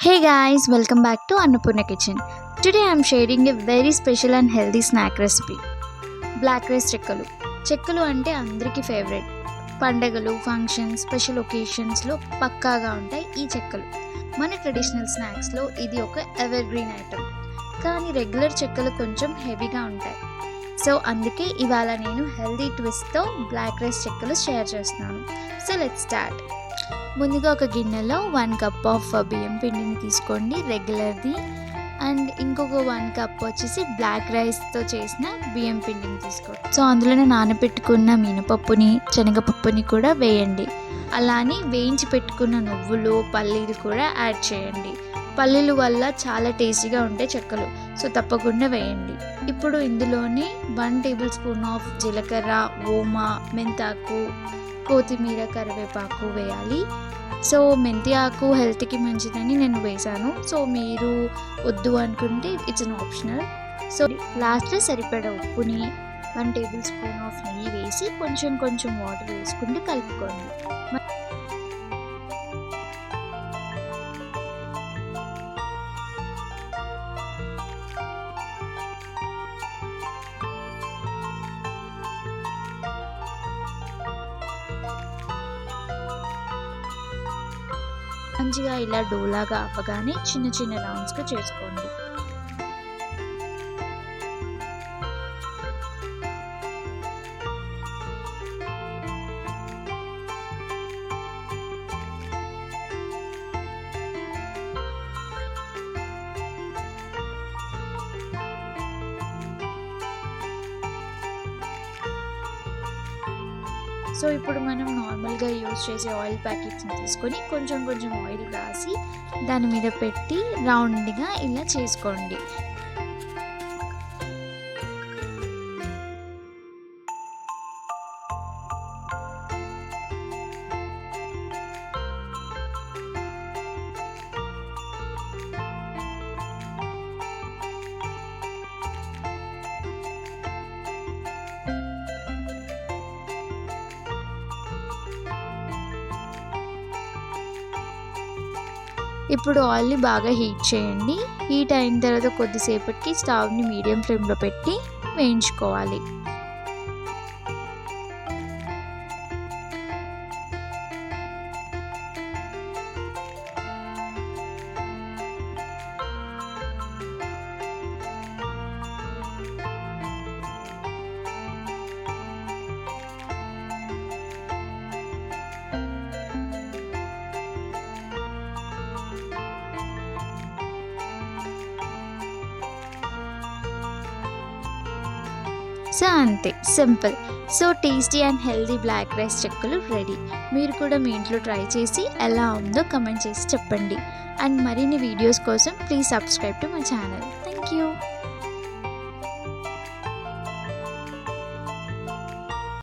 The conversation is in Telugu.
Hey guys, welcome back to Annapurna Kitchen. Today I am sharing a very special and healthy snack recipe. Black rice చెక్కలు. చెక్కలు అంటే అందరికీ ఫేవరెట్. పండగలు, ఫంక్షన్స్, స్పెషల్ ఒకేషన్స్లో పక్కాగా ఉంటాయి ఈ చెక్కలు. మన ట్రెడిషనల్ స్నాక్స్లో ఇది ఒక ఎవర్ గ్రీన్ ఐటమ్. కానీ రెగ్యులర్ చెక్కలు కొంచెం హెవీగా ఉంటాయి. సో అందుకే ఇవాళ నేను హెల్దీ ట్విస్ట్తో బ్లాక్ రైస్ చెక్కలు షేర్ చేస్తున్నాను. So let's start. ముందుగా ఒక గిన్నెలో 1 కప్ ఆఫ్ బియ్యం పిండిని తీసుకోండి, రెగ్యులర్ది. అండ్ ఇంకొక 1 కప్ వచ్చేసి బ్లాక్ రైస్తో చేసిన బియ్యం పిండిని తీసుకోండి. సో అందులోనే నానబెట్టుకున్న మినపప్పుని, శనగపప్పుని కూడా వేయండి. అలానే వేయించి పెట్టుకున్న నువ్వులు, పల్లీలు కూడా యాడ్ చేయండి. పల్లీలు వల్ల చాలా టేస్టీగా ఉంటాయి చెక్కలు, సో తప్పకుండా వేయండి. ఇప్పుడు ఇందులోనే 1 టేబుల్ స్పూన్ ఆఫ్ జీలకర్ర, ఓమా, మెంతాకు, కొత్తిమీర, కరివేపాకు వేయాలి. సో మెంతి ఆకు హెల్త్కి మంచిదని నేను వేసాను. సో మీరు వద్దు అనుకుంటే ఇట్స్ అన్ ఆప్షనల్. సో లాస్ట్లో సరిపడా ఉప్పుని, 1 టేబుల్ స్పూన్ ఆఫ్ నెయ్యి వేసి కొంచెం వాటర్ వేసుకుంటూ కలుపుకోండి. మంచిగా ఇలా డోలాగా అవ్వగానే చిన్న రౌండ్స్గా చేసుకోండి. సో ఇప్పుడు మనం నార్మల్గా యూజ్ చేసే ఆయిల్ ప్యాకెట్స్ని తీసుకొని కొంచెం ఆయిల్ రాసి దాని మీద పెట్టి రౌండ్గా ఇలా చేసుకోండి. ఇప్పుడు ఆయిల్ని బాగా హీట్ చేయండి. హీట్ అయిన తర్వాత కొద్దిసేపటికి స్టవ్ని మీడియం ఫ్లేమ్లో పెట్టి వేయించుకోవాలి. సో అంతే, simple. So tasty and healthy black rice చెక్కలు రెడీ. మీరు కూడా మీ ఇంట్లో ట్రై చేసి ఎలా ఉందో కమెంట్ చేసి చెప్పండి. అండ్ మరిన్ని వీడియోస్ కోసం please subscribe to my channel. Thank you.